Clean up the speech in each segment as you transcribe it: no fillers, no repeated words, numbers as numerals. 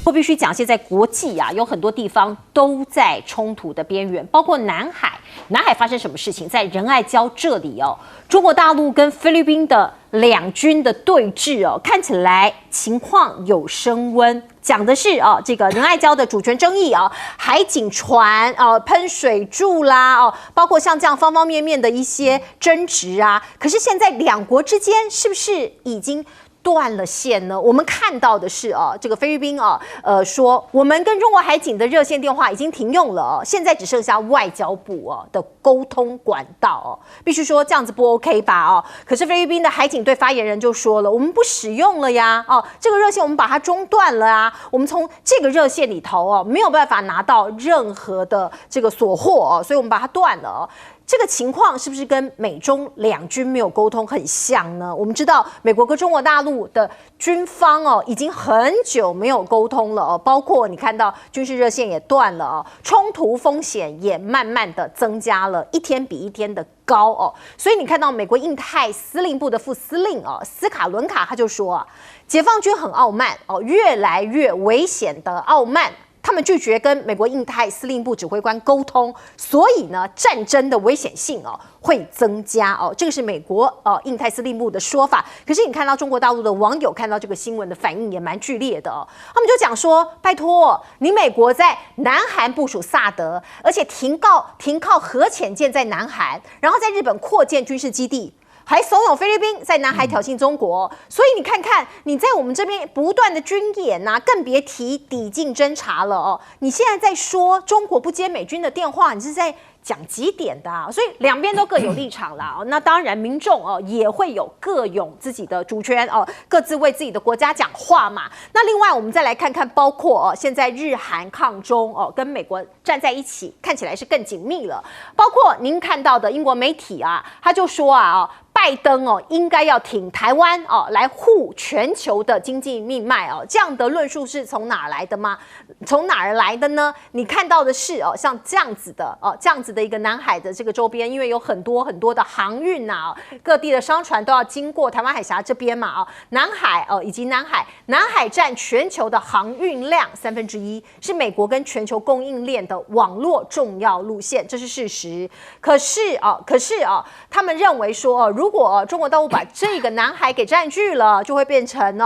我必须讲，现在国际啊，有很多地方都在冲突的边缘，包括南海。南海发生什么事情？在仁爱礁这里哦，中国大陆跟菲律宾的两军的对峙哦，看起来情况有升温。讲的是哦，这个仁爱礁的主权争议啊，海警船喷水柱啦哦，包括像这样方方面面的一些争执啊。可是现在两国之间是不是已经断了线呢？我们看到的是这个菲律宾说我们跟中国海警的热线电话已经停用了现在只剩下外交部的沟通管道必须说这样子不 OK 吧可是菲律宾的海警队发言人就说了，我们不使用了呀这个热线我们把它中断了啊，我们从这个热线里头没有办法拿到任何的这个所获所以我们把它断了这个情况是不是跟美中两军没有沟通很像呢？我们知道美国跟中国大陆的军方已经很久没有沟通了包括你看到军事热线也断了冲突风险也慢慢的增加了，一天比一天的高所以你看到美国印太司令部的副司令斯卡伦卡他就说解放军很傲慢越来越危险的傲慢。他们拒绝跟美国印太司令部指挥官沟通，所以呢，战争的危险性会增加这个是美国印太司令部的说法。可是你看到中国大陆的网友看到这个新闻的反应也蛮剧烈的他们就讲说，拜托你美国在南韩部署萨德，而且停靠核潜舰在南韩，然后在日本扩建军事基地。还怂恿菲律宾在南海挑衅中国，所以你看看你在我们这边不断的军演更别提抵近侦察了你现在在说中国不接美军的电话，你是在讲几点的所以两边都各有立场啦那当然民众也会有各有自己的主权各自为自己的国家讲话嘛。那另外我们再来看看，包括现在日韩抗中跟美国站在一起，看起来是更紧密了。包括您看到的英国媒体他就说拜登应该要挺台湾来护全球的经济命脉这样的论述是从哪来的吗？从哪儿来的呢？你看到的是像这样子的一个南海的这个周边，因为有很多很多的航运各地的商船都要经过台湾海峡这边嘛南海以及南海占全球的航运量1/3，是美国跟全球供应链的网络重要路线，这是事实。可是他们认为说如果中国大陆把这个南海给占据了，就会变成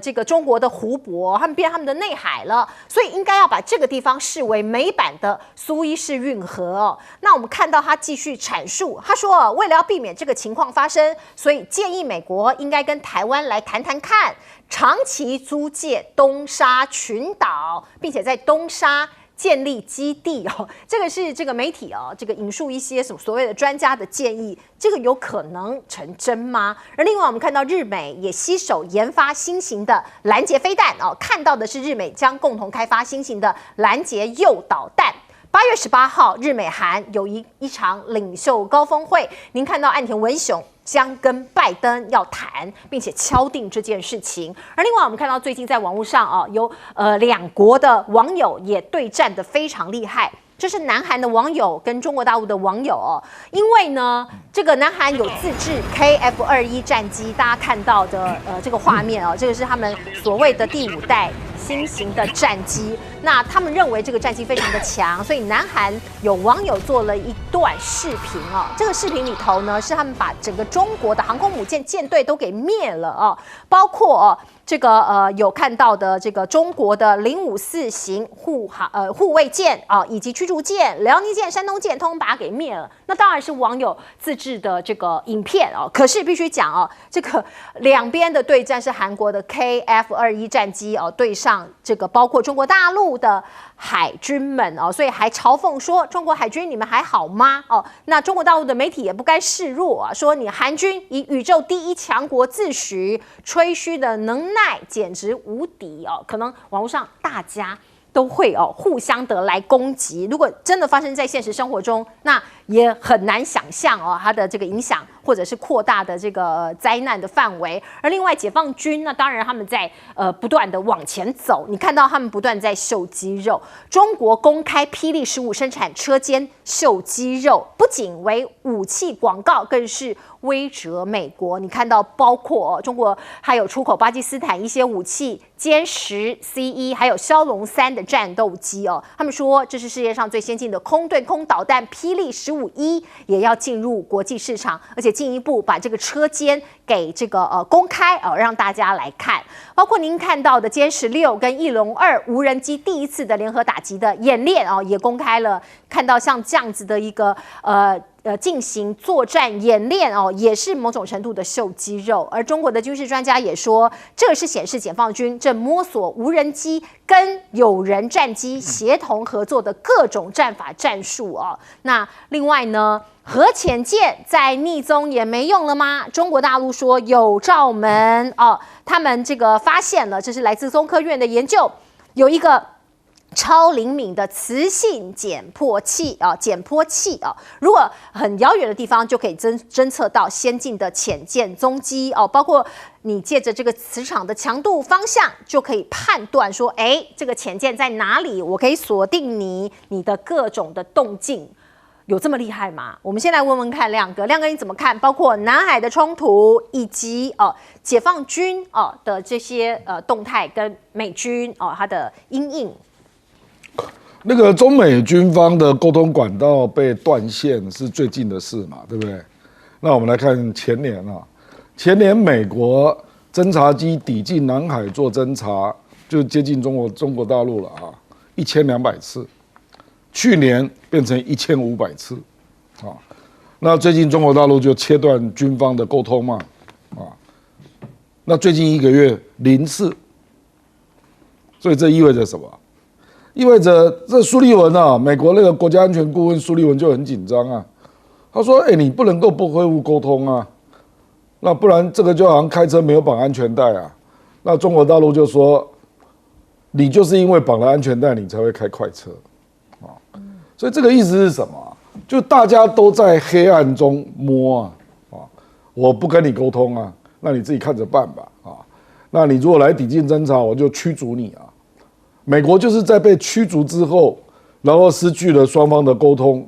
这个中国的湖泊，他们变他们的内海了，所以应该要把这个地方视为美版的苏伊士运河那我们看到他继续阐述，他说为了要避免这个情况发生，所以建议美国应该跟台湾来谈谈看，长期租借东沙群岛，并且在东沙建立基地这个是这个媒体这个引述一些所谓的专家的建议，这个有可能成真吗？而另外我们看到日美也携手研发新型的拦截飞弹看到的是日美将共同开发新型的拦截诱导弹。8月18号，日美韩有一场领袖高峰会，您看到岸田文雄将跟拜登要谈，并且敲定这件事情。而另外，我们看到最近在网络上有两国的网友也对战得非常厉害。这是南韩的网友跟中国大陆的网友因为呢，这个南韩有自制 KF-21战机，大家看到的这个画面这个是他们所谓的第5代新型的战机。那他们认为这个战机非常的强，所以南韩有网友做了一段视频这个视频里头呢，是他们把整个中国的航空母舰舰队都给灭了包括这个有看到的这个中国的054型护卫舰以及驱逐舰、辽宁舰、山东舰，通通把它给灭了。那当然是网友自制的这个影片可是必须讲这个两边的对战是韩国的 KF-21战机对上这个包括中国大陆的海军们所以还嘲讽说中国海军你们还好吗那中国大陆的媒体也不该示弱说你韩军以宇宙第一强国自诩，吹嘘的能耐简直无敌可能网络上大家都会互相的来攻击。如果真的发生在现实生活中，那也很难想象它的这个影响或者是扩大的这个灾难的范围。而另外解放军那当然他们在不断的往前走，你看到他们不断在秀肌肉。中国公开霹雳15生产车间秀肌肉，不仅为武器广告，更是威慑美国。你看到包括中国还有出口巴基斯坦一些武器，歼10 C1，还有枭龙3的战斗机哦。他们说这是世界上最先进的空对空导弹，霹雳15E也要进入国际市场，而且进一步把这个车间给这个公开让大家来看。包括您看到的歼16跟翼龙2无人机第一次的联合打击的演练也公开了，看到像这样子的一个进行作战演练也是某种程度的秀肌肉。而中国的军事专家也说，这是显示解放军正摸索无人机跟有人战机协同合作的各种战法战术那另外呢，核潜舰在逆踪也没用了吗？中国大陆说有罩门他们这个发现了，这是来自中科院的研究，有一个超灵敏的磁性检波器如果很遥远的地方就可以侦测到先进的潜舰踪迹包括你借着这个磁场的强度方向就可以判断说，这个潜舰在哪里，我可以锁定你的各种的动静。有这么厉害吗？我们先来问问看亮哥你怎么看？包括南海的冲突，以及解放军的这些动态跟美军它的因应。那个中美军方的沟通管道被断线是最近的事嘛，对不对？那我们来看前年美国侦察机抵近南海做侦察，就接近中国大陆了1200次，去年变成1500次那最近中国大陆就切断军方的沟通嘛那最近1个月0次，所以这意味着什么？意味着这苏利文美国那个国家安全顾问苏利文就很紧张他说：“你不能够不恢复沟通那不然这个就好像开车没有绑安全带那中国大陆就说，你就是因为绑了安全带，你才会开快车所以这个意思是什么？就大家都在黑暗中摸我不跟你沟通那你自己看着办吧那你如果来抵近侦察，我就驱逐你美国就是在被驱逐之后，然后失去了双方的沟通，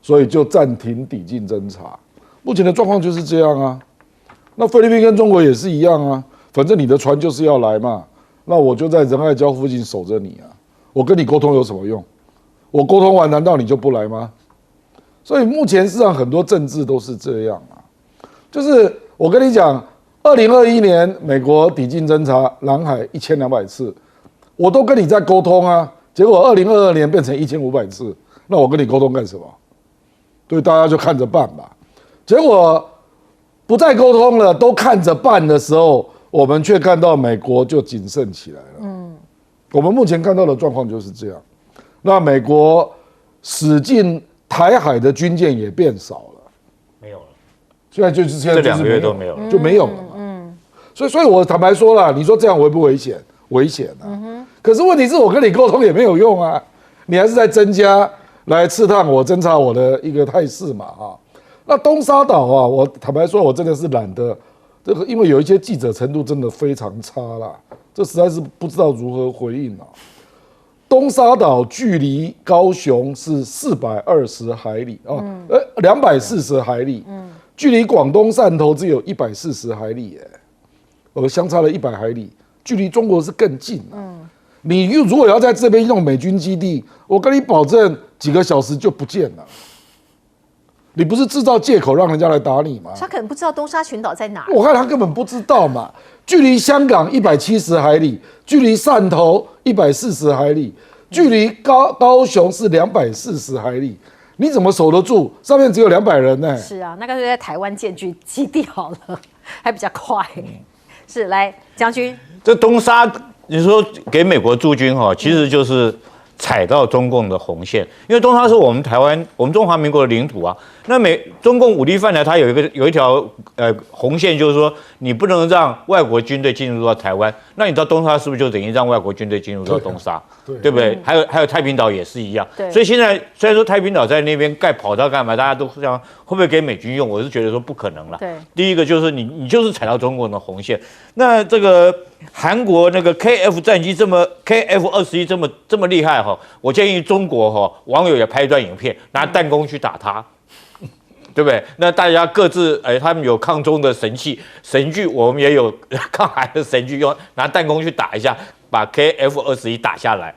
所以就暂停抵近侦察。目前的状况就是这样那菲律宾跟中国也是一样反正你的船就是要来嘛，那我就在仁爱礁附近守着你我跟你沟通有什么用？我沟通完难道你就不来吗？所以目前事实上很多政治都是这样就是我跟你讲，2021年美国抵近侦察南海1200次。我都跟你在沟通结果2022年变成1500次，那我跟你沟通干什么？对，大家就看着办吧。结果不再沟通了，都看着办的时候，我们却看到美国就谨慎起来了。我们目前看到的状况就是这样。那美国驶进台海的军舰也变少了，没有了。现在就是这2个月都没有了，就没有了嘛。所以我坦白说了，你说这样危不危险？危险可是问题是我跟你沟通也没有用你还是在增加来刺探我侦察我的一个态势嘛那东沙岛我坦白说，我真的是懒得这个，因为有一些记者程度真的非常差啦，这实在是不知道如何回应东沙岛距离高雄是420海里240海里，距离广东汕头只有140海里相差了100海里。距离中国是更近你如果要在这边用美军基地，我跟你保证几个小时就不见了。你不是制造借口让人家来打你吗？他可能不知道东沙群岛在哪。我看他根本不知道嘛。距离香港170海里，距离汕头140海里，距离高雄是240海里，你怎么守得住？上面只有200人呢。是那干脆在台湾建基地好了，还比较快。来将军。这东沙，你说给美国驻军其实就是踩到中共的红线，因为东沙是我们台湾、我们中华民国的领土啊。那中共武力犯台，它有一条红线，就是说你不能让外国军队进入到台湾。那你到东沙是不是就等于让外国军队进入到东沙？对不对？还有太平岛也是一样。所以现在虽然说太平岛在那边盖跑道干嘛，大家都想会不会给美军用？我是觉得说不可能了。第一个就是你就是踩到中国的红线。那这个韩国那个 KF 战机KF-21这么厉害哈，我建议中国网友也拍一段影片，拿弹弓去打它。对不对？那大家各自他们有抗中的神具，我们也有抗韩的神具，拿弹弓去打一下，把 KF-21打下来。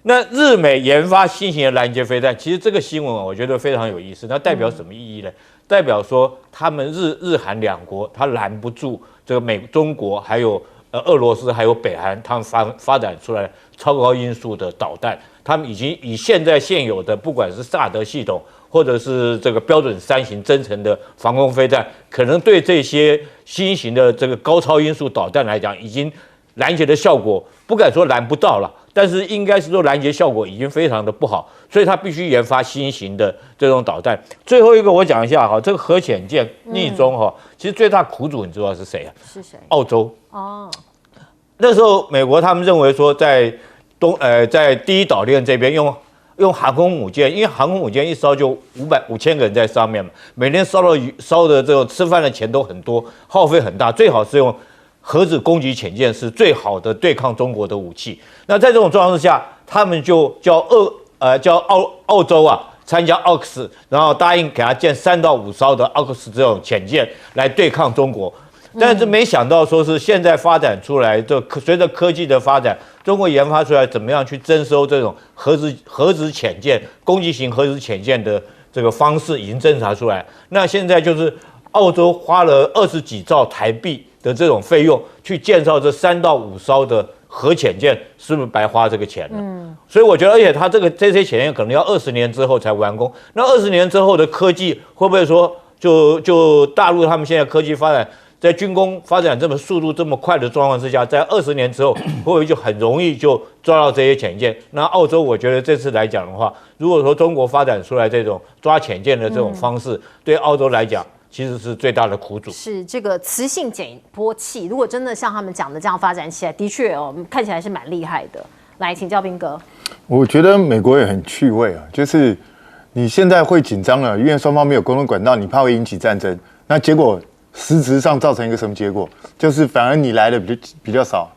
那日美研发新型的拦截飞弹，其实这个新闻我觉得非常有意思。那代表什么意义呢？代表说他们日韩两国，他拦不住这个中国还有俄罗斯还有北韩，他们发展出来超高音速的导弹，他们已经以现有的不管是萨德系统，或者是这个标准3型增程的防空飞弹，可能对这些新型的这个高超音速导弹来讲，已经拦截的效果不敢说拦不到了，但是应该是说拦截效果已经非常的不好，所以他必须研发新型的这种导弹。最后一个我讲一下这个核潜舰逆中其实最大苦主你知道是谁啊？是谁？澳洲。那时候美国他们认为说在第一岛链这边用航空母舰，因为航空母舰一烧就5000个人在上面嘛，每天烧的这种吃饭的钱都很多，耗费很大，最好是用核子攻击潜舰是最好的对抗中国的武器。那在这种状况之下，他们就叫澳洲参加 AUKUS， 然后答应给他建3到5艘的 AUKUS 这种潜舰来对抗中国。但是没想到说是现在发展出来，随着科技的发展，中国研发出来怎么样去征收这种核子潜舰、攻击型核子潜舰的这个方式已经侦查出来。那现在就是澳洲花了20几兆台币的这种费用去建造这3到5艘的核潜舰，是不是白花这个钱了？所以我觉得，而且它这些潜舰可能要20年之后才完工。那20年之后的科技会不会说就大陆他们现在科技发展？在军工发展这么速度这么快的状况之下，在20年之后，会不会就很容易就抓到这些潜舰？那澳洲，我觉得这次来讲的话，如果说中国发展出来这种抓潜舰的这种方式，对澳洲来讲，其实是最大的苦主。是这个磁性减波器，如果真的像他们讲的这样发展起来，的确看起来是蛮厉害的。来，请教彬哥。我觉得美国也很趣味就是你现在会紧张了，因为双方没有沟通管道，你怕会引起战争，那结果。实质上造成一个什么结果？就是反而你来的比较少，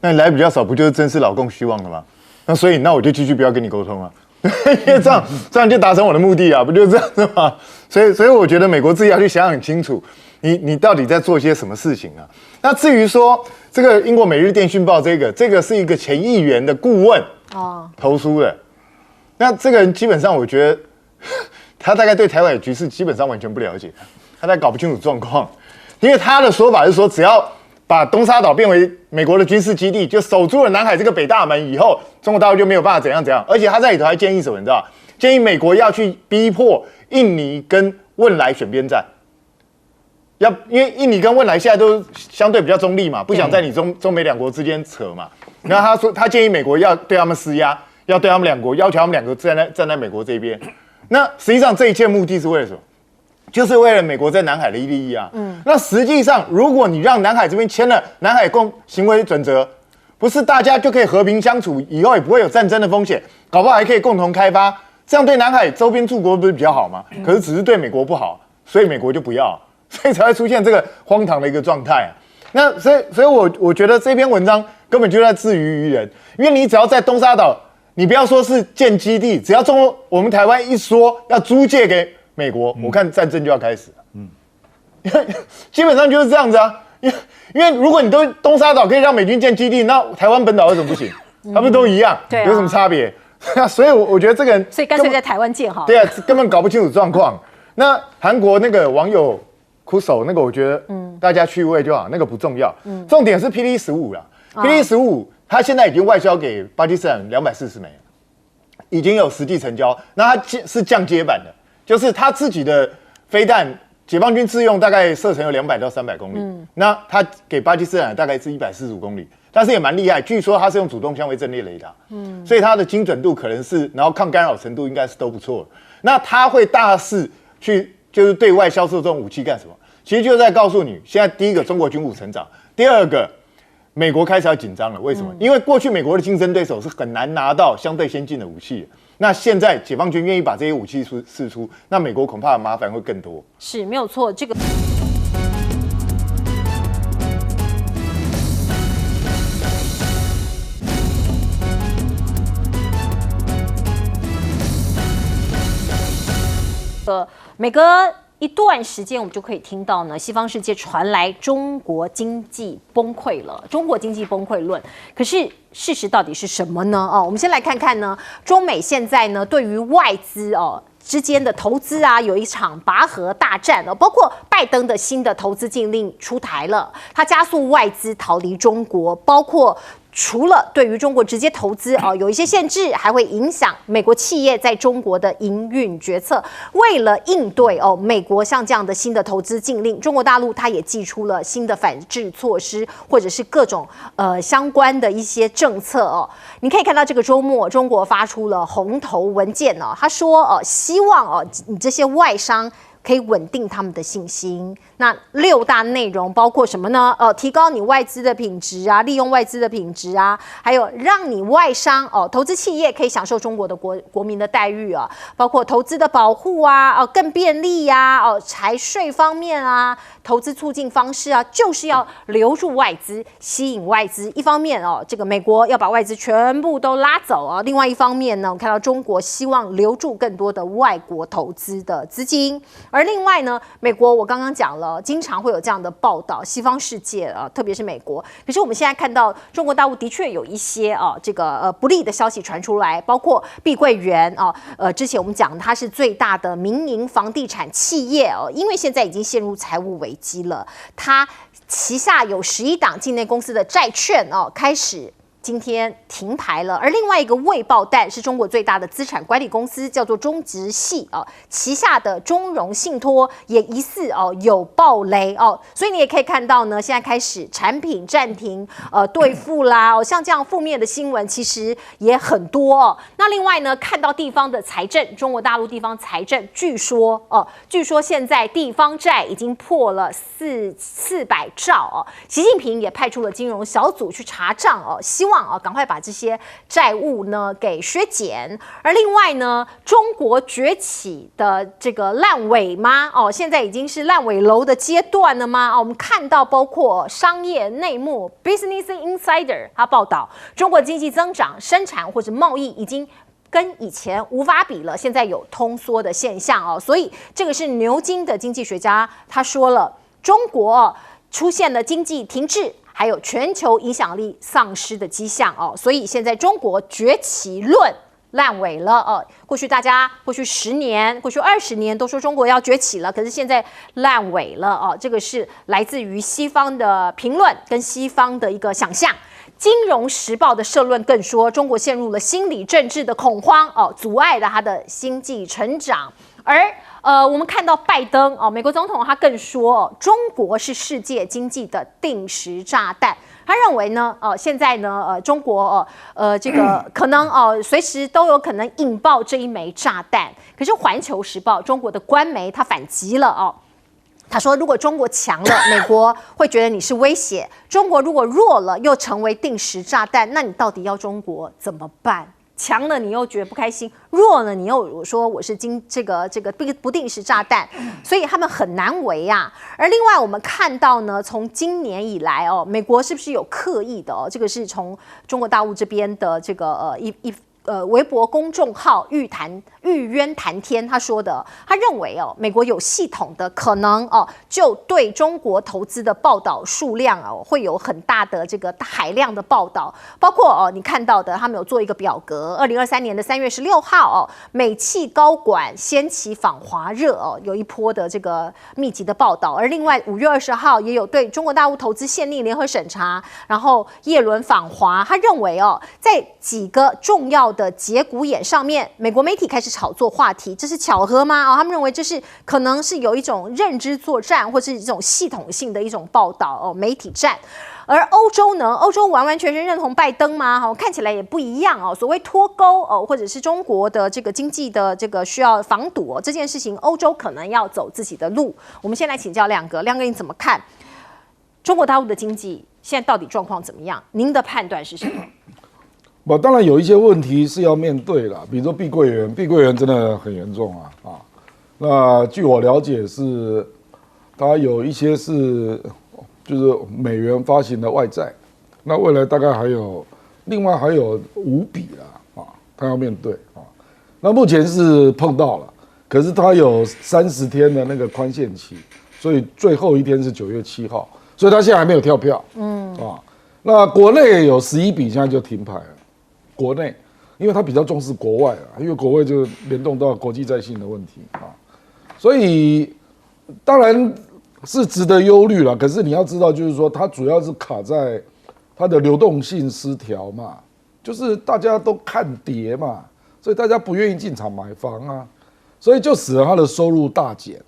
那你来的比较少，不就是真是老共虚妄了吗？那所以我就继续不要跟你沟通因为这样就达成我的目的啊，不就这样子吗？所以我觉得美国自己要去想很清楚，你到底在做些什么事情啊？那至于说这个英国《每日电讯报》这个是一个前议员的顾问投书的，那这个人基本上我觉得他大概对台湾的局势基本上完全不了解。他在搞不清楚状况，因为他的说法是说，只要把东沙岛变为美国的军事基地，就守住了南海这个北大门以后，中国大陆就没有办法怎样。而且他在里头还建议什么，你知道？建议美国要去逼迫印尼跟汶莱选边站，因为印尼跟汶莱现在都相对比较中立嘛，不想在你中美两国之间扯嘛。然后他建议美国要对他们施压，要对他们两国要求他们两个站在美国这边。那实际上这一切目的是为了什么？就是为了美国在南海的利益啊。那实际上，如果你让南海这边签了南海共行为准则，不是大家就可以和平相处，以后也不会有战争的风险，搞不好还可以共同开发，这样对南海周边诸国不是比较好吗？可是只是对美国不好，所以美国就不要，所以才会出现这个荒唐的一个状态。那所以我觉得这篇文章根本就在自娱于人，因为你只要在东沙岛，你不要说是建基地，只要我们台湾一说要租借给美国，我看战争就要开始了。基本上就是这样子啊。因为如果你都东沙岛可以让美军建基地，那台湾本岛为什么不行？他们都一样，有什么差别？所以我觉得这个人，所以干脆在台湾建好。对啊，根本搞不清楚状况。那韩国那个网友哭手那个，我觉得大家趣味就好，那个不重要。重点是 PD-15啦，PD-15它现在已经外销给巴基斯坦240枚，已经有实际成交。那它是降阶版的。就是他自己的飞弹，解放军自用大概射程有200到300公里，那他给巴基斯坦大概是145公里，但是也蛮厉害，据说它是用主动相位阵列雷达，所以它的精准度可能是，然后抗干扰程度应该是都不错。那它会大肆去就是对外销售这种武器干什么？其实就是在告诉你，现在第一个中国军武成长，第二个美国开始要紧张了。为什么？因为过去美国的竞争对手是很难拿到相对先进的武器的。那现在解放军愿意把这些武器释出，那美国恐怕麻烦会更多。是没有错，这个。每隔一段时间，我们就可以听到呢，西方世界传来中国经济崩溃了，中国经济崩溃论。可是事实到底是什么呢？我们先来看看呢，中美现在呢对于外资之间的投资啊，有一场拔河大战包括拜登的新的投资禁令出台了，它加速外资逃离中国，包括。除了对于中国直接投资有一些限制，还会影响美国企业在中国的营运决策。为了应对美国像这样的新的投资禁令，中国大陆它也祭出了新的反制措施，或者是各种相关的一些政策你可以看到这个周末，中国发出了红头文件他说希望你这些外商。可以稳定他们的信心。那6大内容包括什么呢？提高你外资的品质啊，利用外资的品质啊，还有让你外商投资企业可以享受中国的国民的待遇啊，包括投资的保护啊，更便利啊，财税方面啊，投资促进方式啊，就是要留住外资，吸引外资。一方面这个美国要把外资全部都拉走啊，另外一方面呢，我们看到中国希望留住更多的外国投资的资金。而另外呢，美国我刚刚讲了，经常会有这样的报道，西方世界特别是美国。可是我们现在看到中国大陆的确有一些这个不利的消息传出来，包括碧桂园之前我们讲它是最大的民营房地产企业因为现在已经陷入财务危机了，它旗下有11档境内公司的债券开始。今天停牌了，而另外一个未爆弹是中国最大的资产管理公司，叫做中植系旗下的中融信托也疑似有爆雷所以你也可以看到呢，现在开始产品暂停兑付啦像这样负面的新闻其实也很多那另外呢，看到地方的财政，中国大陆地方财政据说现在地方债已经破了400兆习近平也派出了金融小组去查账希望赶快把这些债务呢给削减。而另外呢，中国崛起的这个烂尾吗现在已经是烂尾楼的阶段了吗我们看到包括商业内幕 Business Insider 他报道，中国经济增长、生产或者贸易已经跟以前无法比了，现在有通缩的现象所以这个是牛津的经济学家他说了，中国出现了经济停滞，还有全球影响力丧失的迹象所以现在中国崛起论烂尾了过去10年、过去20年都说中国要崛起了，可是现在烂尾了这个是来自于西方的评论跟西方的一个想象。金融时报的社论更说，中国陷入了心理政治的恐慌阻碍了它的经济成长。而我们看到拜登美国总统他更说中国是世界经济的定时炸弹。他认为呢现在呢中国这个可能随时都有可能引爆这一枚炸弹。可是环球时报中国的官媒他反击了他说如果中国强了，美国会觉得你是威胁；中国如果弱了，又成为定时炸弹，那你到底要中国怎么办？强了你又觉得不开心，弱了你又说我是这个不定时炸弹，所以他们很难为啊。而另外我们看到呢，从今年以来美国是不是有刻意的这个是从中国大陆这边的这个微博公众号玉渊谈天他说的，他认为美国有系统的可能就对中国投资的报道数量会有很大的这个海量的报道，包括你看到的，他们有做一个表格，2023年的3月16号美企高管掀起访华热有一波的这个密集的报道，而另外5月20号也有对中国大陆投资限令联合审查，然后叶伦访华，他认为在几个重要的节骨眼上面，美国媒体开始炒作话题，这是巧合吗？他们认为这是可能是有一种认知作战，或是这种系统性的一种报道媒体战。而欧洲呢？欧洲完完全全认同拜登吗？看起来也不一样哦。所谓脱钩或者是中国的这个经济的这个需要防堵这件事情，欧洲可能要走自己的路。我们先来请教亮哥，亮哥你怎么看中国大陆的经济现在到底状况怎么样？您的判断是什么？当然有一些问题是要面对啦，比如说碧桂园真的很严重啊。那据我了解是，它有一些是就是美元发行的外债，那未来大概另外还有5笔啦它要面对那目前是碰到了，可是它有30天的那个宽限期，所以最后一天是9月7号，所以它现在还没有跳票。那国内有11笔现在就停牌了，国内，因为它比较重视国外因为国外就联动到国际债信的问题所以当然是值得忧虑了。可是你要知道，就是说它主要是卡在它的流动性失调嘛，就是大家都看跌嘛，所以大家不愿意进场买房所以就使得它的收入大减。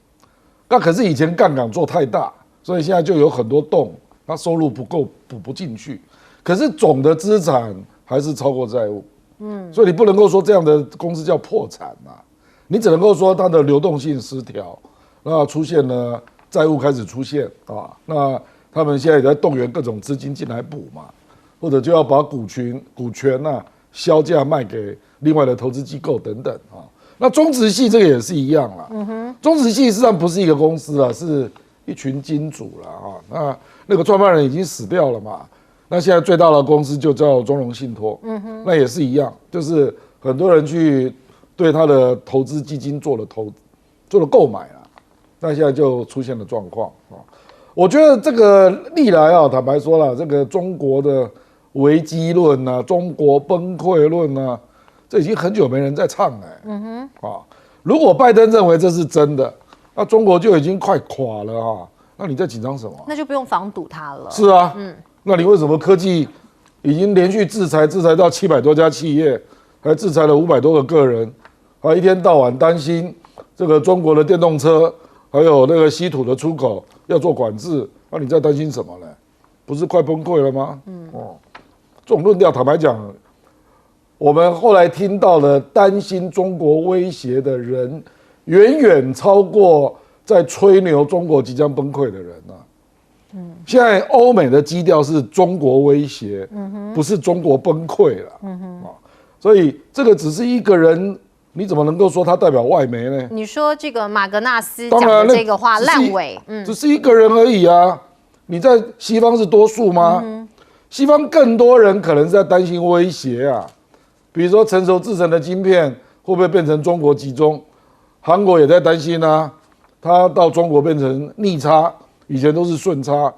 那可是以前杠杆做太大，所以现在就有很多洞，它收入不够补不进去。可是总的资产还是超过债务，所以你不能够说这样的公司叫破产你只能够说它的流动性失调，那出现了债务开始出现那他们现在也在动员各种资金进来补嘛，或者就要把股权销价卖给另外的投资机构等等那中植系这个也是一样啦，中植系实际上不是一个公司是一群金主啦那个创办人已经死掉了嘛，那现在最大的公司就叫中融信托，那也是一样，就是很多人去对他的投资基金做了购买那现在就出现了状况我觉得这个历来坦白说了，这个中国的危机论中国崩溃论这已经很久没人在唱如果拜登认为这是真的，那中国就已经快垮了那你在紧张什么？那就不用防堵它了。是啊，那你为什么科技已经连续制裁到700多家企业，还制裁了500多个个人，还一天到晚担心这个中国的电动车还有那个稀土的出口要做管制，那你在担心什么呢？不是快崩溃了吗？这种论调坦白讲，我们后来听到了担心中国威胁的人，远远超过在吹牛中国即将崩溃的人现在欧美的基调是中国威胁，不是中国崩溃了。所以这个只是一个人，你怎么能够说他代表外媒呢？你说这个马格纳斯讲的这个话烂尾，只是一个人而已你在西方是多数吗？西方更多人可能是在担心威胁比如说成熟制成的晶片会不会变成中国集中？韩国也在担心它到中国变成逆差，以前都是顺差。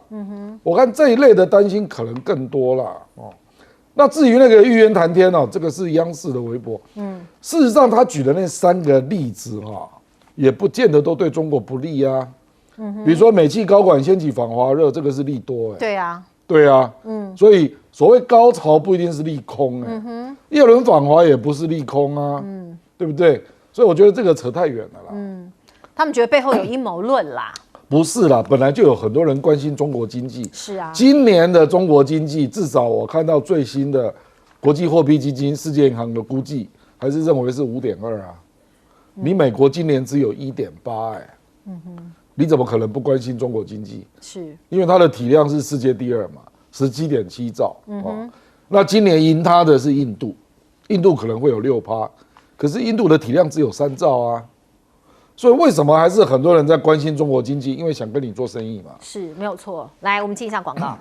我看这一类的担心可能更多啦那至于那个玉渊谈天这个是央视的微博。事实上他举的那3个例子也不见得都对中国不利比如说美企高管掀起反华热，这个是利多对啊，所以所谓高潮不一定是利空叶伦访华也不是利空对不对？所以我觉得这个扯太远了啦。他们觉得背后有阴谋论啦。不是啦，本来就有很多人关心中国经济。是啊，今年的中国经济，至少我看到最新的国际货币基金、世界银行的估计，还是认为是5.2你美国今年只有1.8你怎么可能不关心中国经济？是，因为它的体量是世界第2嘛，17.7兆。那今年赢它的是印度，印度可能会有6%，可是印度的体量只有3兆所以为什么还是很多人在关心中国经济？因为想跟你做生意嘛。是没有错。来，我们进一下广告。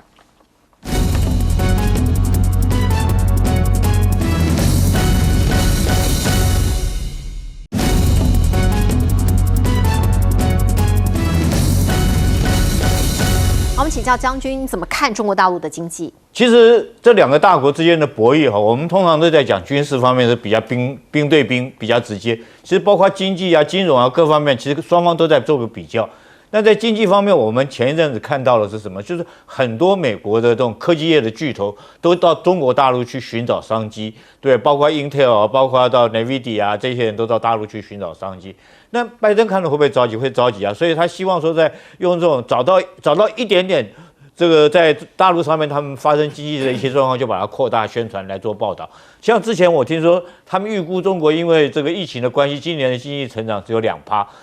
我们请教将军怎么看中国大陆的经济？其实这2个大国之间的博弈我们通常都在讲军事方面是比较兵对兵比较直接。其实包括经济金融各方面，其实双方都在做个比较。那在经济方面，我们前一阵子看到的是什么？就是很多美国的这种科技业的巨头都到中国大陆去寻找商机，对，包括 Intel， 包括到 NVIDIA 啊，这些人都到大陆去寻找商机。那拜登看了会不会着急？会着急啊！所以他希望说，在用这种找到一点点。这个在大陆上面，他们发生经济的一些状况，就把它扩大宣传来做报道。像之前我听说，他们预估中国因为这个疫情的关系，今年的经济成长只有2%，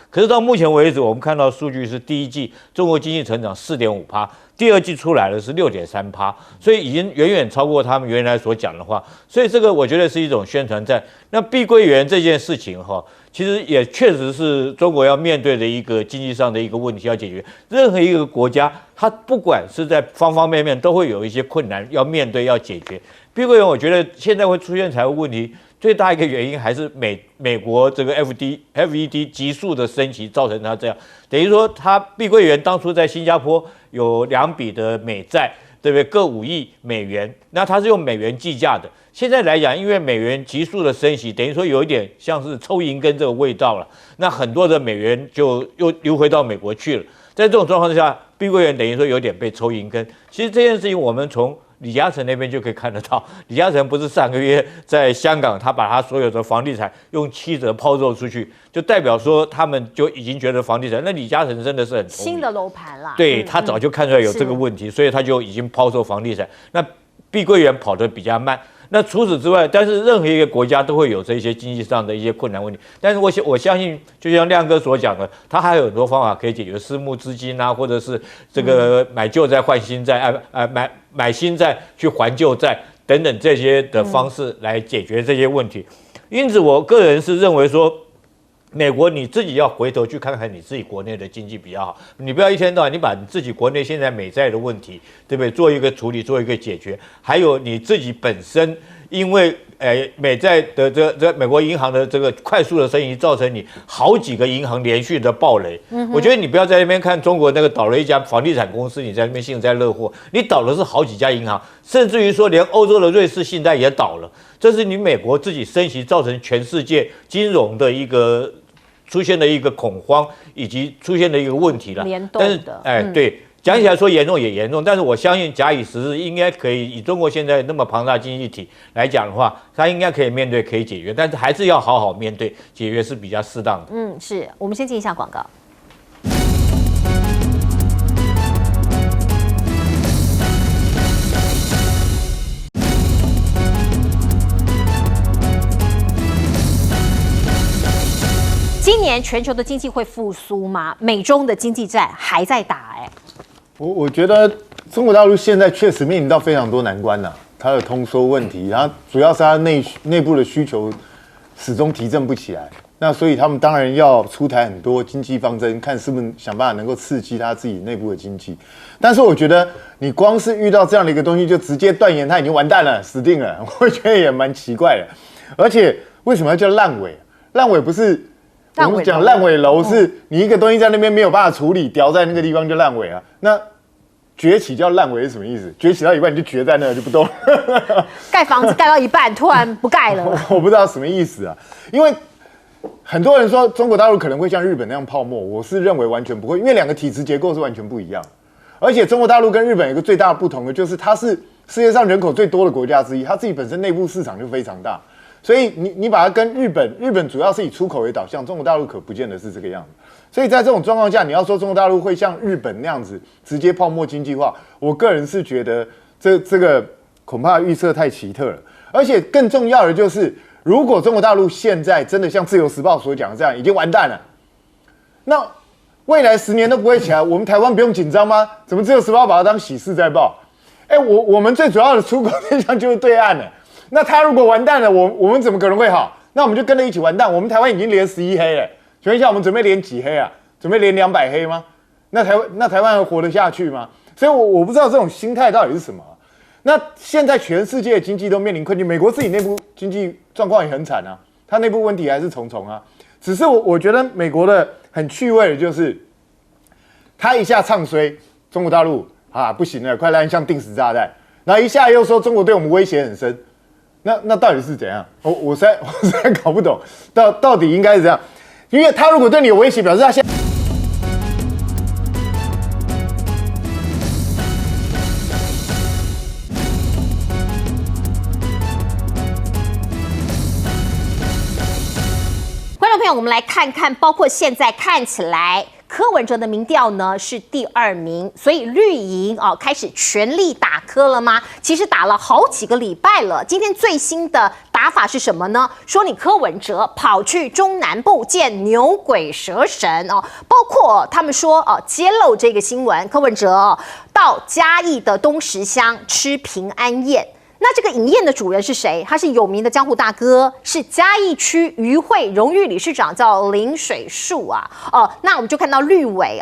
可是到目前为止，我们看到数据是第一季中国经济成长4.5%，第二季出来的是6.3%，所以已经远远超过他们原来所讲的话。所以这个我觉得是一种宣传战。那碧桂园这件事情哈。其实也确实是中国要面对的一个经济上的一个问题要解决。任何一个国家，它不管是在方方面面都会有一些困难要面对要解决。碧桂园，我觉得现在会出现财务问题，最大一个原因还是美国这个 FED 急速的升息造成它这样。等于说，它碧桂园当初在新加坡有2笔的美债，对不对？各5亿美元，那它是用美元计价的。现在来讲，因为美元急速的升息，等于说有一点像是抽银根这个味道了。那很多的美元就又流回到美国去了。在这种状况之下，碧桂园等于说有点被抽银根。其实这件事情，我们从李嘉诚那边就可以看得到。李嘉诚不是上个月在香港，他把他所有的房地产用7折抛售出去，就代表说他们就已经觉得房地产。那李嘉诚真的是很聪明，新的楼盘啦，对他早就看出来有这个问题，所以他就已经抛售房地产。那碧桂园跑得比较慢。那除此之外，但是任何一个国家都会有这些经济上的一些困难问题。但是我相信，就像亮哥所讲的，他还有很多方法可以解决，私募资金啊，或者是这个买旧债换新债，买新债去还旧债等等这些的方式来解决这些问题。因此，我个人是认为说，美国你自己要回头去看看你自己国内的经济比较好，你不要一天到晚你把你自己国内现在美债的问题，对不对？做一个处理，做一个解决。还有你自己本身，因为美债的这美国银行的这个快速的升息，造成你好几个银行连续的暴雷。我觉得你不要在那边看中国那个倒了一家房地产公司，你在那边幸灾乐祸，你倒的是好几家银行，甚至于说连欧洲的瑞士信贷也倒了。这是你美国自己升息造成全世界金融的一个出现的一个恐慌，以及出现的一个问题了。但是对，讲起来说严重也严重，但是我相信假以时日，应该可以以中国现在那么庞大经济体来讲的话，它应该可以面对，可以解决，但是还是要好好面对，解决是比较适当的。是我们先进一下广告。今年全球的经济会复苏吗？美中的经济战还在打我觉得中国大陆现在确实面临到非常多难关呐，它的通缩问题，然后主要是它内部的需求始终提振不起来，那所以他们当然要出台很多经济方针，看是不是想办法能够刺激它自己内部的经济。但是我觉得你光是遇到这样的一个东西就直接断言它已经完蛋了，死定了，我觉得也蛮奇怪的。而且为什么要叫烂尾？烂尾不是我们讲烂尾楼，是你一个东西在那边没有办法处理，掉在那个地方就烂尾啊。那崛起叫烂尾是什么意思？崛起到一半你就绝在那就不动了。盖房子盖到一半突然不盖了，我不知道什么意思啊。因为很多人说中国大陆可能会像日本那样泡沫，我是认为完全不会，因为两个体制结构是完全不一样。而且中国大陆跟日本有一个最大的不同的就是，它是世界上人口最多的国家之一，它自己本身内部市场就非常大。所以你把它跟日本主要是以出口为导向，中国大陆可不见得是这个样子。所以在这种状况下，你要说中国大陆会像日本那样子直接泡沫经济化，我个人是觉得这个恐怕预测太奇特了。而且更重要的就是，如果中国大陆现在真的像自由时报所讲的这样已经完蛋了，那未来10年都不会起来，我们台湾不用紧张吗？怎么自由时报把它当喜事在报？我们最主要的出口对象就是对岸了。那他如果完蛋了，我们怎么可能会好？那我们就跟着一起完蛋。我们台湾已经连11黑了，请问一下，我们准备连几黑啊？准备连200黑吗？那台湾还活得下去吗？所以我不知道这种心态到底是什么。那现在全世界的经济都面临困境，美国自己内部经济状况也很惨啊，它内部问题还是重重啊。只是我觉得美国的很趣味的就是，他一下唱衰中国大陆啊不行了，快来像定时炸弹，然后一下又说中国对我们威胁很深。那到底是怎样？我实在搞不懂，到底应该是怎样？因为他如果对你有威胁，表示他现在。友，我们来看看，包括现在看起来。柯文哲的民调呢是第2名，所以绿营开始全力打柯了吗？其实打了好几个礼拜了。今天最新的打法是什么呢？说你柯文哲跑去中南部见牛鬼蛇神包括他们说揭露这个新闻，柯文哲到嘉义的东石乡吃平安宴。那这个饮宴的主人是谁？他是有名的江湖大哥，是嘉义区渔会荣誉理事长，叫林水树啊。那我们就看到绿委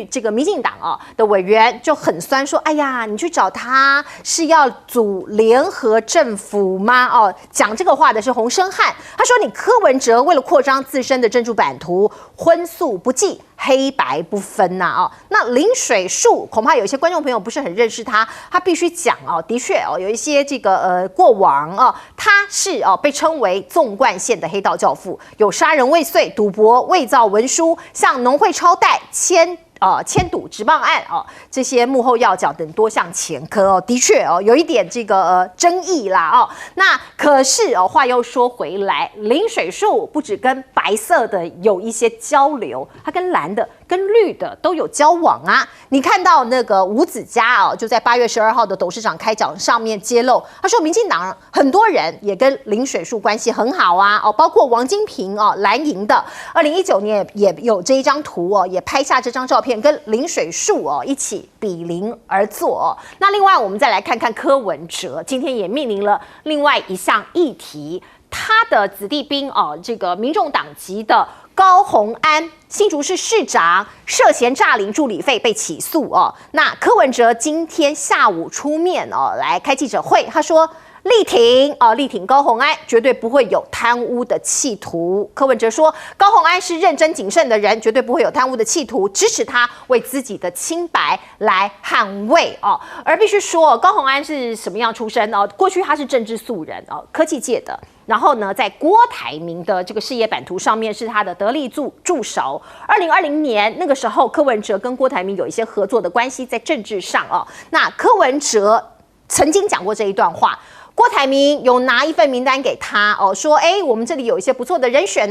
这个民进党的委员就很酸说：“哎呀，你去找他是要组联合政府吗？”讲这个话的是洪申翰，他说：“你柯文哲为了扩张自身的政治版图，荤素不忌。”黑白不分呐那林水树恐怕有一些观众朋友不是很认识他，他必须讲的确有一些这个过往他是被称为纵贯线的黑道教父，有杀人未遂、赌博、伪造文书、向农会超贷、迁赌职棒案这些幕后要角等多项前科的确有一点这个争议啦那可是话又说回来，林水树不只跟白色的有一些交流，他跟蓝的、跟绿的都有交往啊。你看到那个吴子嘉就在8月12号的董事长开讲上面揭露，他说民进党很多人也跟林水树关系很好啊包括王金平蓝营的，2019年也有这一张图也拍下这张照片。跟林水树一起比邻而坐那另外我们再来看看柯文哲，今天也面临了另外一项议题，他的子弟兵这个民众党籍的高虹安，新竹市市长涉嫌诈领助理费被起诉那柯文哲今天下午出面来开记者会，他说。力挺高虹安，绝对不会有贪污的企图。柯文哲说，高虹安是认真谨慎的人，绝对不会有贪污的企图，支持他为自己的清白来捍卫而必须说，高虹安是什么样出身过去他是政治素人科技界的。然后呢，在郭台铭的这个事业版图上面是他的得力助手。2020年那个时候，柯文哲跟郭台铭有一些合作的关系，在政治上那柯文哲曾经讲过这一段话。郭台铭有拿一份名单给他说我们这里有一些不错的人选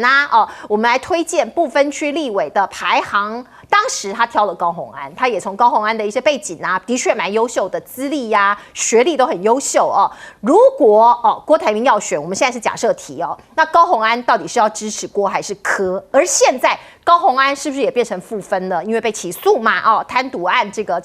我们来推荐不分区立委的排行。当时他挑了高虹安，他也从高虹安的一些背景的确蛮优秀的，资历学历都很优秀如果郭台铭要选，我们现在是假设题那高虹安到底是要支持郭还是柯？而现在高虹安是不是也变成负分了？因为被起诉嘛贪渎案这个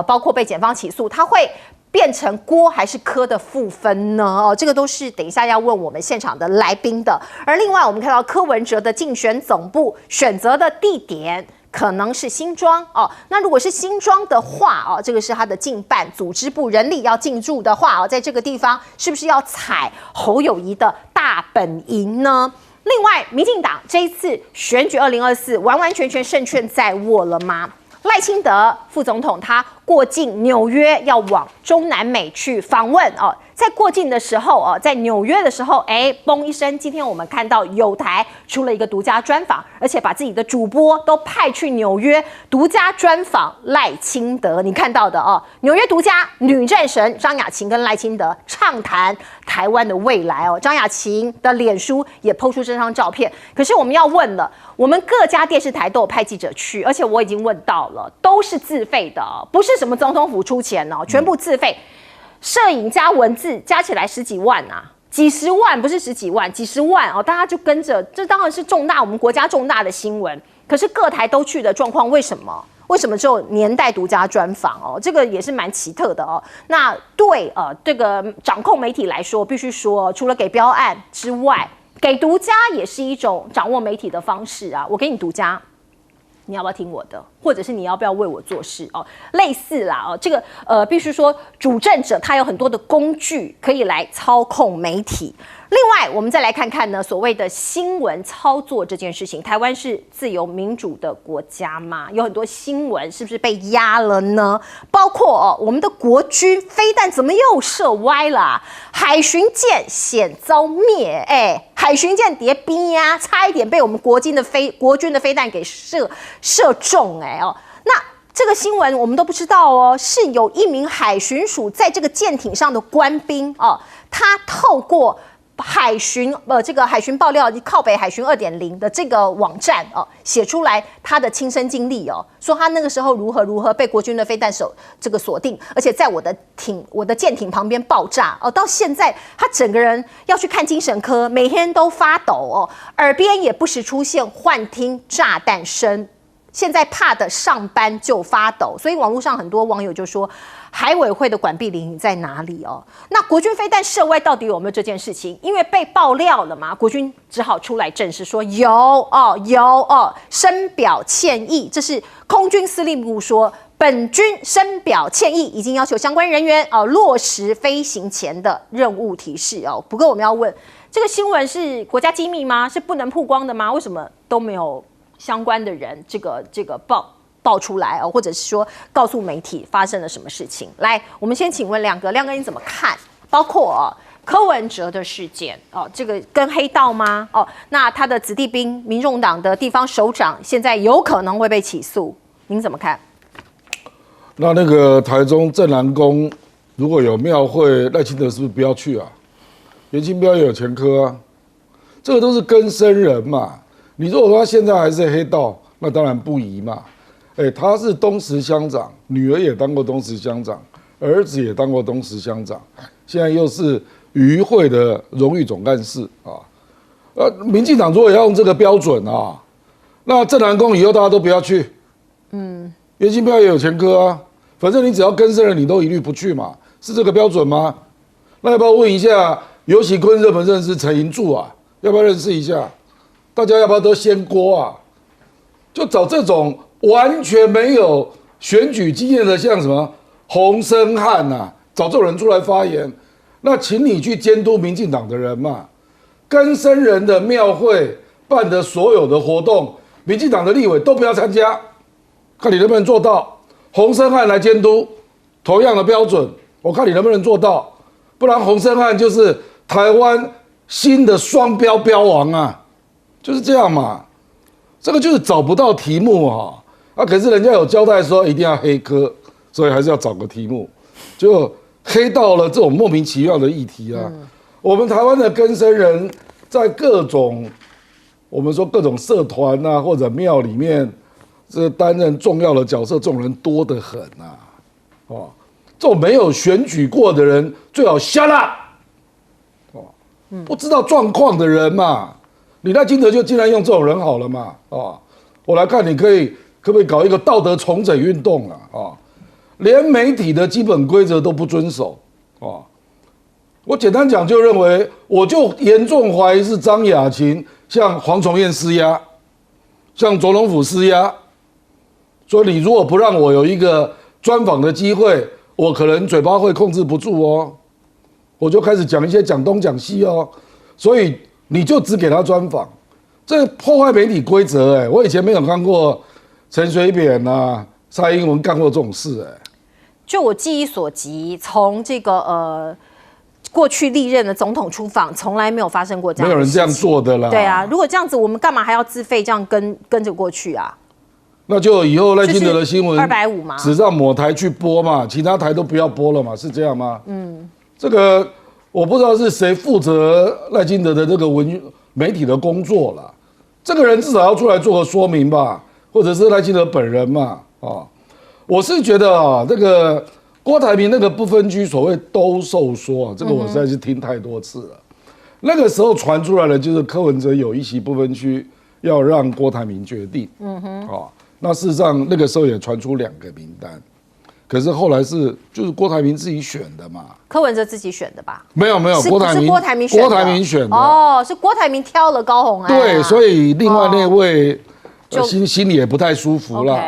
包括被检方起诉，他会。变成郭还是柯的负分呢？这个都是等一下要问我们现场的来宾的。而另外，我们看到柯文哲的竞选总部选择的地点可能是新庄那如果是新庄的话这个是他的竞办组织部人力要进驻的话在这个地方是不是要踩侯友宜的大本营呢？另外，民进党这一次选举2024完完全全胜券在握了吗？赖清德副总统他过境纽约，要往中南美去访问在过境的时候在纽约的时候嘣一声，今天我们看到友台出了一个独家专访，而且把自己的主播都派去纽约独家专访赖清德。你看到的纽约独家女战神张雅琴跟赖清德畅谈台湾的未来张雅琴的脸书也po出这张照片。可是我们要问了，我们各家电视台都有派记者去，而且我已经问到了，都是自费的不是什么总统府出钱全部自费。摄影加文字加起来10几万几十万不是10几万，几十万大家就跟着，这当然是重大我们国家重大的新闻。可是各台都去的状况，为什么只有年代独家专访这个也是蛮奇特的那对这个掌控媒体来说，必须说，除了给标案之外，给独家也是一种掌握媒体的方式我给你独家。你要不要听我的，或者是你要不要为我做事类似啦这个必须说主政者他有很多的工具可以来操控媒体。另外，我们再来看看呢，所谓的新闻操作这件事情，台湾是自由民主的国家嘛，有很多新闻是不是被压了呢？包括我们的国军飞弹怎么又射歪了？海巡舰险遭灭，海巡舰叠冰差一点被我们国军的飞弹给射中那这个新闻我们都不知道是有一名海巡署在这个舰艇上的官兵他透过海巡这个海巡爆料靠北海巡2.0的这个网站写出来他的亲身经历说他那个时候如何被国军的飞弹这个锁定，而且在我的舰艇旁边爆炸到现在他整个人要去看精神科，每天都发抖耳边也不时出现幻听炸弹声。现在怕的上班就发抖，所以网络上很多网友就说，海委会的管碧玲在哪里那国军飞弹射外到底有没有这件事情？因为被爆料了嘛，国军只好出来证实说有深表歉意。这是空军司令部说，本军深表歉意，已经要求相关人员落实飞行前的任务提示不过我们要问，这个新闻是国家机密吗？是不能曝光的吗？为什么都没有相关的人这个爆出来或者是说告诉媒体发生了什么事情？来，我们先请问亮哥你怎么看？包括柯文哲的事件这个跟黑道吗？那他的子弟兵，民众党的地方首长现在有可能会被起诉，您怎么看？那个台中镇南宫如果有庙会，赖清德是不是不要去啊？严清标也有前科啊，这个都是更生人嘛。你如果说他现在还是黑道，那当然不宜嘛。他是东石乡长，女儿也当过东石乡长，儿子也当过东石乡长，现在又是渔会的荣誉总干事啊。民进党如果要用这个标准啊，那镇南宫以后大家都不要去。严清标也有前科啊，反正你只要更生人，你都一律不去嘛，是这个标准吗？那要不要问一下游锡堃认不认识陈银柱啊？要不要认识一下？大家要不要都掀锅啊？就找这种完全没有选举经验的，像什么洪申翰啊，找这种人出来发言，那请你去监督民进党的人嘛。更生人的庙会办的所有的活动，民进党的立委都不要参加，看你能不能做到。洪申翰来监督，同样的标准，我看你能不能做到。不然洪申翰就是台湾新的双标标王啊。就是这样嘛，这个就是找不到题目可是人家有交代说一定要黑科，所以还是要找个题目，就黑到了这种莫名其妙的议题啊。我们台湾的更生人在各种我们说各种社团或者庙里面，这担任重要的角色，这种人多得很这种没有选举过的人最好shut up不知道状况的人嘛。你赖清德就竟然用这种人好了嘛？我来看你可不可以搞一个道德重整运动连媒体的基本规则都不遵守我简单讲就认为，我就严重怀疑是张雅琴向黄崇彦施压，向总统府施压，所以你如果不让我有一个专访的机会，我可能嘴巴会控制不住我就开始讲一些讲东讲西所以你就只给他专访，这破坏媒体规则我以前没有看过陈水扁蔡英文干过这种事就我记忆所及，从这个过去历任的总统出访，从来没有发生过这样的事情，没有人这样做的啦。对啊，如果这样子，我们干嘛还要自费这样跟着过去啊？那就以后赖清德的新闻250嘛，只让某台去播嘛，其他台都不要播了嘛，是这样吗？这个我不知道是谁负责赖清德的这个媒体的工作啦。这个人至少要出来做个说明吧，或者是赖清德本人嘛。我是觉得这个郭台铭那个不分区所谓兜售说这个我实在是听太多次了。那个时候传出来的就是柯文哲有一席不分区要让郭台铭决定。那事实上那个时候也传出2个名单。可是后来就是郭台铭自己选的嘛，柯文哲自己选的吧？没有，是郭台铭选的。是郭台铭挑了高虹安。对，所以另外那位心里也不太舒服啦。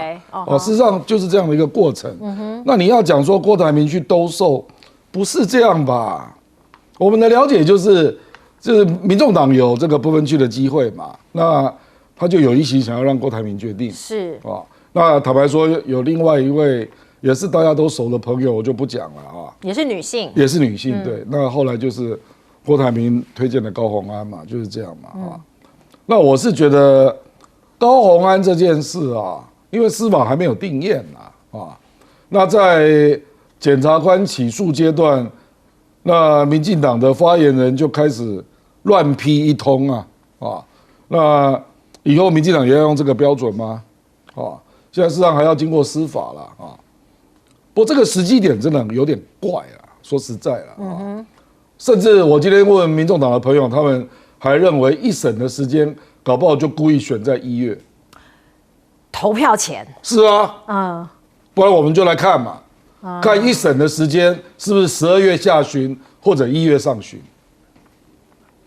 事实上就是这样的一个过程。那你要讲说郭台铭去兜售，不是这样吧？我们的了解就是民众党有这个不分区的机会嘛，那他就有一席想要让郭台铭决定。是那坦白说有另外一位。也是大家都熟的朋友，我就不讲了也是女性，对。那后来就是郭台铭推荐的高虹安嘛，就是这样嘛那我是觉得高虹安这件事因为司法还没有定验那在检察官起诉阶段，那民进党的发言人就开始乱批一通啊，那以后民进党也要用这个标准吗？现在事实上还要经过司法了啊。不过这个时机点真的有点怪啊，说实在了甚至我今天问民众党的朋友，他们还认为一审的时间搞不好就故意选在1月投票前。是啊，不然我们就来看嘛，看一审的时间是不是12月下旬或者1月上旬，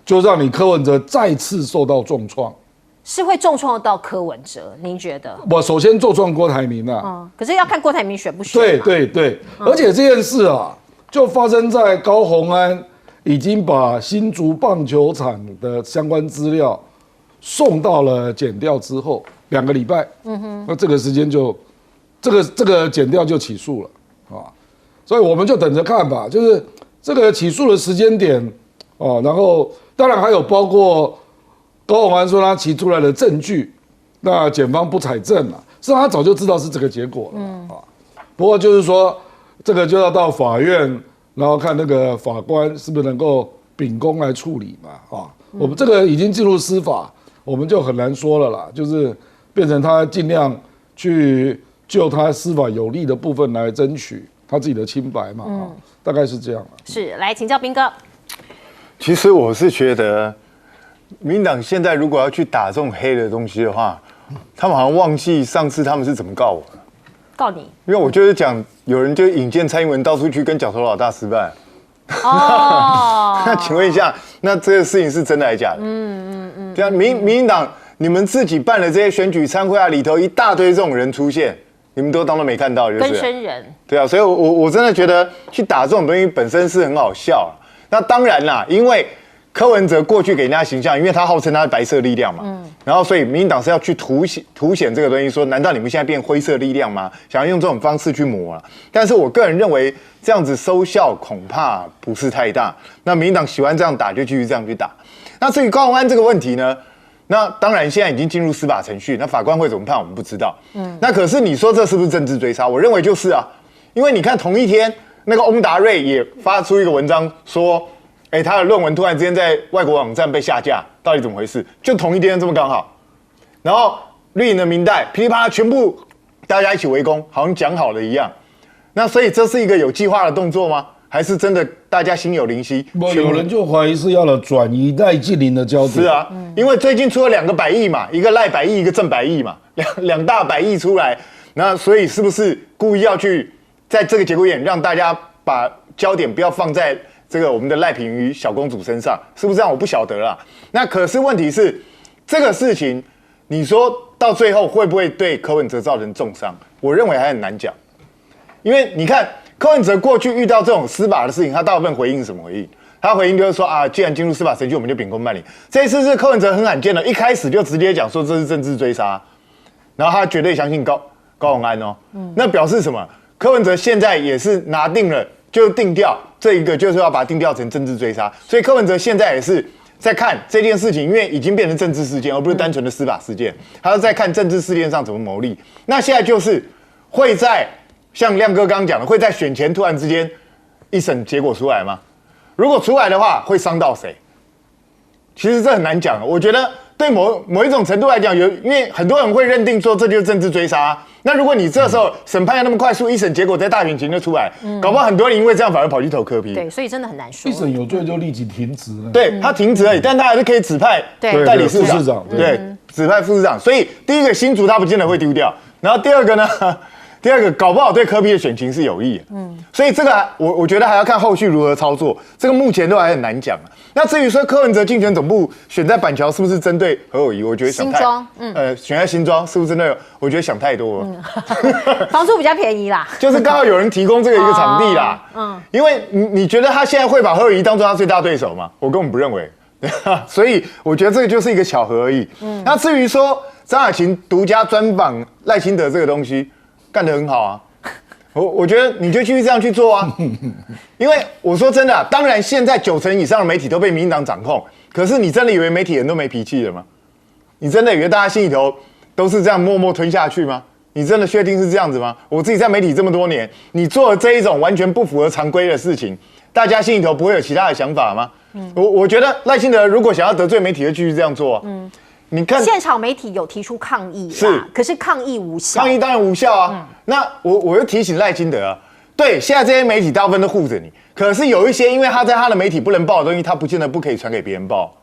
就让你柯文哲再次受到重创。是会重创到柯文哲，您觉得？我首先重创郭台铭啊，可是要看郭台铭选不选嘛。对，而且这件事啊，就发生在高虹安已经把新竹棒球场的相关资料送到了检调之后2个礼拜，那这个时间就这个检调就起诉了啊，所以我们就等着看吧，就是这个起诉的时间点然后当然还有包括高虹安说他提出来的证据，那检方不采证了，实际上他早就知道是这个结果了不过就是说这个就要到法院，然后看那个法官是不是能够秉公来处理嘛我们这个已经进入司法，我们就很难说了啦，就是变成他尽量去就他司法有利的部分来争取他自己的清白嘛大概是这样。是，来请教彬哥。其实我是觉得，民进党现在如果要去打这种黑的东西的话，他们好像忘记上次他们是怎么告我的。告你？因为我就是讲，有人就引荐蔡英文到处去跟角头老大失败。那请问一下，那这个事情是真的还是假的？对啊，民进党你们自己办的这些选举参会里头一大堆这种人出现，你们都当作没看到，就是跟生人。对啊，所以我真的觉得去打这种东西本身是很好笑那当然啦，因为柯文哲过去给人家形象，因为他号称他是白色力量嘛，然后所以民进党是要去凸显这个东西，说难道你们现在变灰色力量吗？想要用这种方式去磨但是我个人认为这样子收效恐怕不是太大。那民进党喜欢这样打，就继续这样去打。那至于高虹安这个问题呢？那当然现在已经进入司法程序，那法官会怎么判我们不知道。那可是你说这是不是政治追杀？我认为就是啊，因为你看同一天那个翁达瑞也发出一个文章说。他的论文突然之间在外国网站被下架，到底怎么回事？就同一天这么刚好，然后绿营的民代噼里啪啦全部大家一起围攻，好像讲好了一样。那所以这是一个有计划的动作吗？还是真的大家心有灵犀？有人就怀疑是要了转移赖近邻的焦点。是啊，因为最近出了2个100亿嘛，一个赖100亿，一个正100亿嘛，两大100亿出来，那所以是不是故意要去在这个节骨眼让大家把焦点不要放在？这个我们的赖品妤小公主身上是不是这样？我不晓得啦。那可是问题是，这个事情你说到最后会不会对柯文哲造成重伤？我认为还很难讲，因为你看柯文哲过去遇到这种司法的事情，他大部分回应是什么回应？他回应就是说既然进入司法程序，我们就秉公办理。这一次是柯文哲很罕见的，一开始就直接讲说这是政治追杀，然后他绝对相信高虹安那表示什么？柯文哲现在也是拿定了。就定调这一个就是要把它定调成政治追杀，所以柯文哲现在也是在看这件事情，因为已经变成政治事件，而不是单纯的司法事件，他是在看政治事件上怎么牟利。那现在就是会在像亮哥刚刚讲的，会在选前突然之间一审结果出来吗？如果出来的话，会伤到谁？其实这很难讲。我觉得对某一种程度来讲，因为很多人会认定说这就是政治追杀。那如果你这时候审判要那么快速，一审结果在大选前就出来，搞不好很多人因为这样反而跑去投柯 P。对，所以真的很难说。一审有罪就立即停职了。对，他停职而已，但他还是可以指派代理市长，对，指派副市长。所以第一个新竹他不见得会丢掉，然后第二个呢？第二个搞不好对柯 P 的选情是有益的，所以这个我觉得还要看后续如何操作，这个目前都还很难讲。那至于说柯文哲竞选总部选在板桥是不是针对何友宜，我觉得想太，选在新庄是不是真的？我觉得想太多了，房租比较便宜啦，就是刚好有人提供这个一个场地啦，因为你觉得他现在会把何友宜当作他最大对手吗？我根本不认为，所以我觉得这个就是一个巧合而已。那至于说张雅琴独家专访赖清德这个东西。干得很好啊，我觉得你就继续这样去做啊，因为我说真的当然现在90%以上的媒体都被民进党掌控，可是你真的以为媒体人都没脾气了吗？你真的以为大家心里头都是这样默默吞下去吗？你真的确定是这样子吗？我自己在媒体这么多年，你做了这一种完全不符合常规的事情，大家心里头不会有其他的想法吗？我觉得赖清德如果想要得罪媒体，就继续这样做啊。你看现场媒体有提出抗议是，可是抗议无效。抗议当然无效啊。那我又提醒赖清德啊，对，现在这些媒体大部分都护着你，可是有一些因为他在他的媒体不能报的东西，他不见得不可以传给别人报。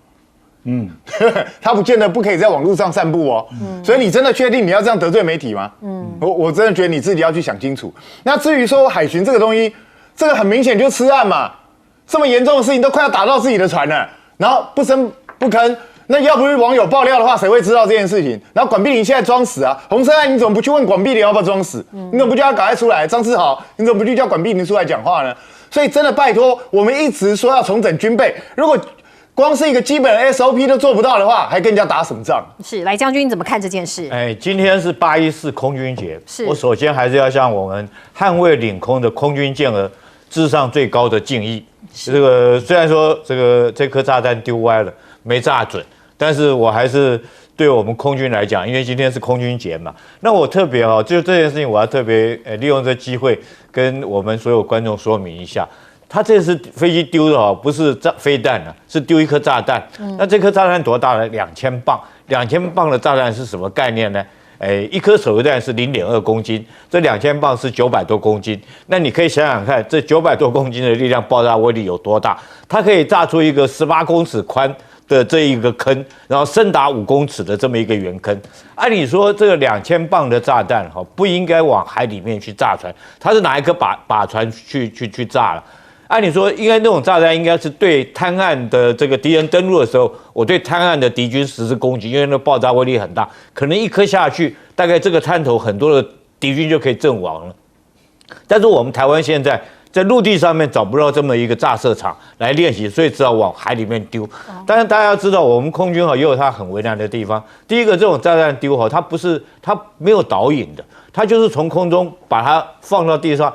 他不见得不可以在网络上散布哦。所以你真的确定你要这样得罪媒体吗？我真的觉得你自己要去想清楚。那至于说海巡这个东西，这个很明显就吃案嘛，这么严重的事情都快要打到自己的船了，然后不声不吭。那要不是网友爆料的话，谁会知道这件事情？然后管碧玲现在装死啊，洪胜汉你怎么不去问管碧玲要不要装死？你怎么不叫他赶快出来？张志豪你怎么不去叫管碧玲出来讲话呢？所以真的拜托，我们一直说要重整军备，如果光是一个基本的 SOP 都做不到的话，还跟人家打什么仗？是，来将军你怎么看这件事？今天是814空军节，是我首先还是要向我们捍卫领空的空军健儿致上最高的敬意。这个虽然说这颗炸弹丢歪了，没炸准，但是我还是对我们空军来讲，因为今天是空军节嘛，那我特别就这件事情，我要特别利用这机会跟我们所有观众说明一下。他这次飞机丢的不是飞弹啊，是丢一颗炸弹。那这颗炸弹多大呢？2000磅。2000磅的炸弹是什么概念呢？一颗手榴弹是0.2公斤，这2000磅是900多公斤。那你可以想想看，这900多公斤的力量爆炸威力有多大？它可以炸出一个18公尺宽的这一个坑，然后深达5公尺的这么一个圆坑。按理说，这个2000磅的炸弹不应该往海里面去炸船，它是拿一颗靶船去炸了。按理说，应该那种炸弹应该是对滩岸的这个敌人登陆的时候，我对滩岸的敌军实施攻击，因为那爆炸威力很大，可能一颗下去，大概这个滩头很多的敌军就可以阵亡了。但是我们台湾现在在陆地上面找不到这么一个炸射场来练习，所以只好往海里面丢。当然，大家要知道，我们空军也有它很为难的地方。第一个，这种炸弹丢它没有导引的，它就是从空中把它放到地上，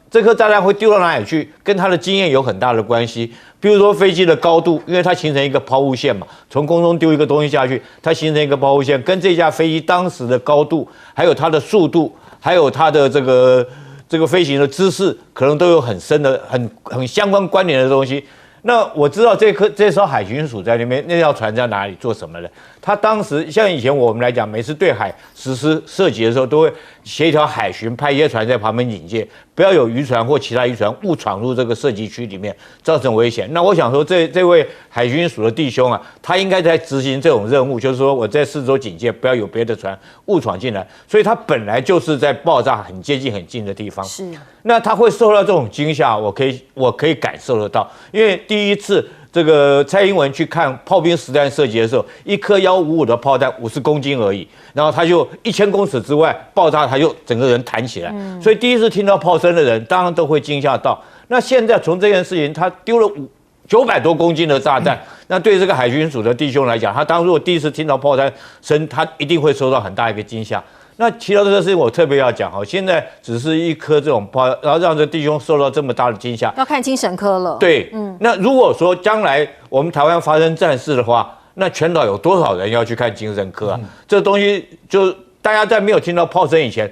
这颗炸弹会丢到哪里去，跟它的经验有很大的关系。比如说飞机的高度，因为它形成一个抛物线嘛，从空中丢一个东西下去，它形成一个抛物线，跟这架飞机当时的高度，还有它的速度，还有它的这个飞行的姿势，可能都有很深的、很相关关联的东西。那我知道这艘海巡署在那边，那条船在哪里做什么的？他当时像以前我们来讲，每次对海实施射击的时候，都会协调海巡派一些船在旁边警戒，不要有渔船或其他渔船误闯入这个射击区里面，造成危险。那我想说，这位海巡署的弟兄啊，他应该在执行这种任务，就是说我在四周警戒，不要有别的船误闯进来。所以他本来就是在爆炸很接近、很近的地方。是。那他会受到这种惊吓，我可以感受得到，因为第一次这个蔡英文去看炮兵实弹射击的时候，一颗155的炮弹50公斤而已，然后他就1000公尺之外爆炸，他就整个人弹起来。所以第一次听到炮声的人，当然都会惊吓到。那现在从这件事情，他丢了900多公斤的炸弹，那对这个海军署的弟兄来讲，他如果第一次听到炮弹声，他一定会受到很大一个惊吓。那其他这个事情我特别要讲现在只是一颗这种炮，然后让这弟兄受到这么大的惊吓，要看精神科了。对，那如果说将来我们台湾发生战事的话，那全岛有多少人要去看精神科啊？这东西就大家在没有听到炮声以前，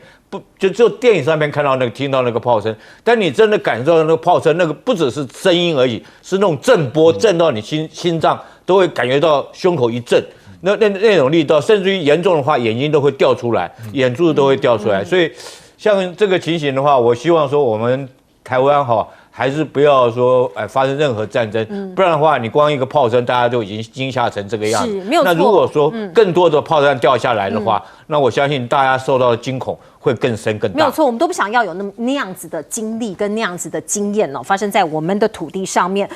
就只有电影上面看到听到那个炮声，但你真的感受到那个炮声，那个不只是声音而已，是那种震波震到你心脏，都会感觉到胸口一震。那种力道，甚至于严重的话，眼睛都会掉出来，眼珠子都会掉出来。所以，像这个情形的话，我希望说我们台湾还是不要说发生任何战争，不然的话，你光一个炮声，大家就已经惊吓成这个样子。没有错。那如果说更多的炮弹掉下来的话，那我相信大家受到的惊恐会更深更大。没有错，我们都不想要有那样子的经历跟那样子的经验发生在我们的土地上面。